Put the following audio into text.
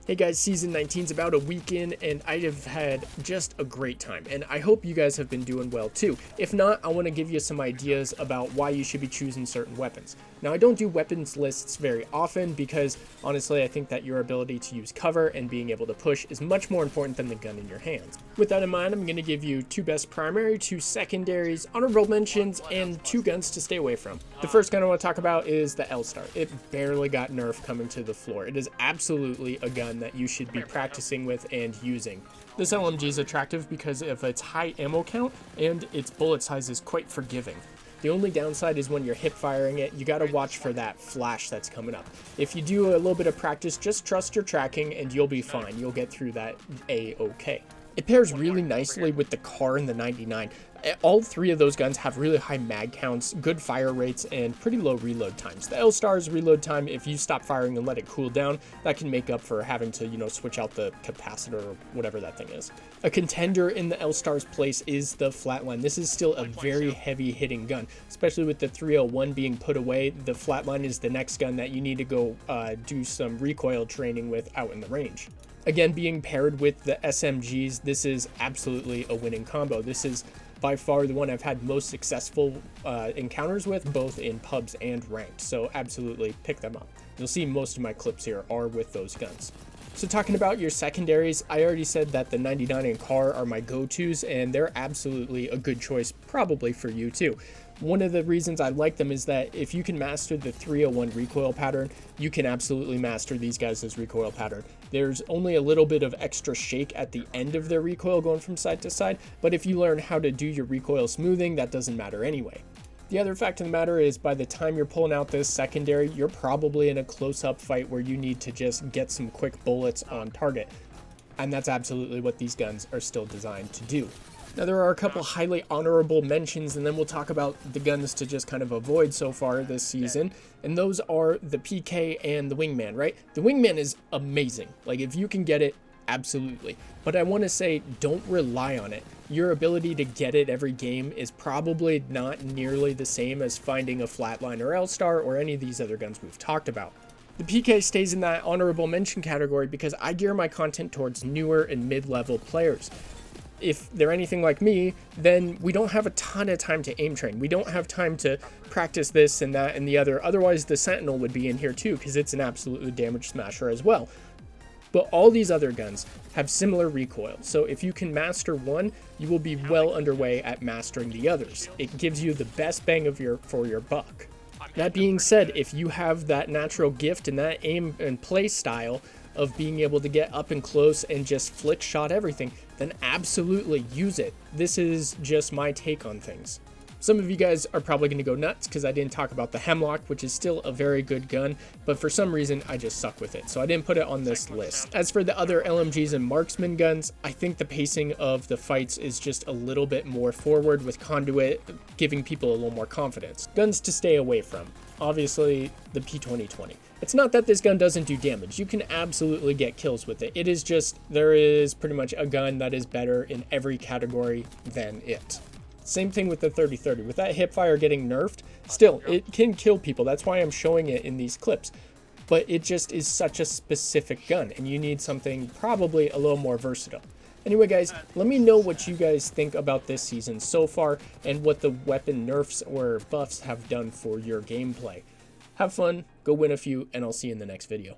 Hey guys, season 19 is about a week in, and I have had just a great time, and I hope you guys have been doing well too. If not, I want to give you some ideas about why you should be choosing certain weapons. Now, I don't do weapons lists very often because, honestly, I think that your ability to use cover and being able to push is much more important than the gun in your hands. With that in mind, I'm going to give you 2 best primary, 2 secondaries, honorable mentions, and 2 guns to stay away from. The first gun I want to talk about is the LStar. It barely got nerfed coming to the floor. It is absolutely a gun that you should be practicing with and using. This LMG is attractive because of its high ammo count and its bullet size is quite forgiving. The only downside is when you're hip firing it, you gotta watch for that flash that's coming up. If you do a little bit of practice, just trust your tracking and you'll be fine. You'll get through that A-okay. It pairs really nicely with the CAR and the 99. All 3 of those guns have really high mag counts, good fire rates, and pretty low reload times. The LStar's reload time, if you stop firing and let it cool down, that can make up for having to, switch out the capacitor or whatever that thing is. A contender in the LStar's place is the Flatline. This is still a very heavy hitting gun, especially with the 301 being put away. The Flatline is the next gun that you need to go do some recoil training with out in the range. Again, being paired with the SMGs, this is absolutely a winning combo. This is by far the one I've had most successful encounters with, both in pubs and ranked, so absolutely pick them up. You'll see most of my clips here are with those guns. So talking about your secondaries, I already said that the 99 and CAR are my go-tos, and they're absolutely a good choice probably for you too. One of the reasons I like them is that if you can master the 301 recoil pattern, you can absolutely master these guys' recoil pattern. There's only a little bit of extra shake at the end of their recoil going from side to side, but if you learn how to do your recoil smoothing, that doesn't matter anyway. The other fact of the matter is by the time you're pulling out this secondary, you're probably in a close-up fight where you need to just get some quick bullets on target. And that's absolutely what these guns are still designed to do. Now, there are a couple highly honorable mentions, and then we'll talk about the guns to just kind of avoid so far this season, and those are the PK and the Wingman, right? The Wingman is amazing. Like, if you can get it, absolutely. But I want to say, don't rely on it. Your ability to get it every game is probably not nearly the same as finding a Flatline or LStar or any of these other guns we've talked about. The PK stays in that honorable mention category because I gear my content towards newer and mid-level players. If they're anything like me, then we don't have a ton of time to aim train. We don't have time to practice this and that and the other. Otherwise, the Sentinel would be in here too because it's an absolute damage smasher as well. But all these other guns have similar recoil. So if you can master one, you will be well underway at mastering the others. It gives you the best bang for your buck. That being said, if you have that natural gift and that aim and play style of being able to get up and close and just flick shot everything, then absolutely use it. This is just my take on things. Some of you guys are probably going to go nuts because I didn't talk about the Hemlock, which is still a very good gun, but for some reason I just suck with it, so I didn't put it on this list. As for the other LMGs and marksman guns, I think the pacing of the fights is just a little bit more forward with Conduit, giving people a little more confidence. Guns to stay away from. Obviously, the P2020. It's not that this gun doesn't do damage. You can absolutely get kills with it. It is just, there is pretty much a gun that is better in every category than it. Same thing with the 3030. With that hipfire getting nerfed, still, it can kill people. That's why I'm showing it in these clips. But it just is such a specific gun, and you need something probably a little more versatile. Anyway, guys, let me know what you guys think about this season so far and what the weapon nerfs or buffs have done for your gameplay. Have fun, go win a few, and I'll see you in the next video.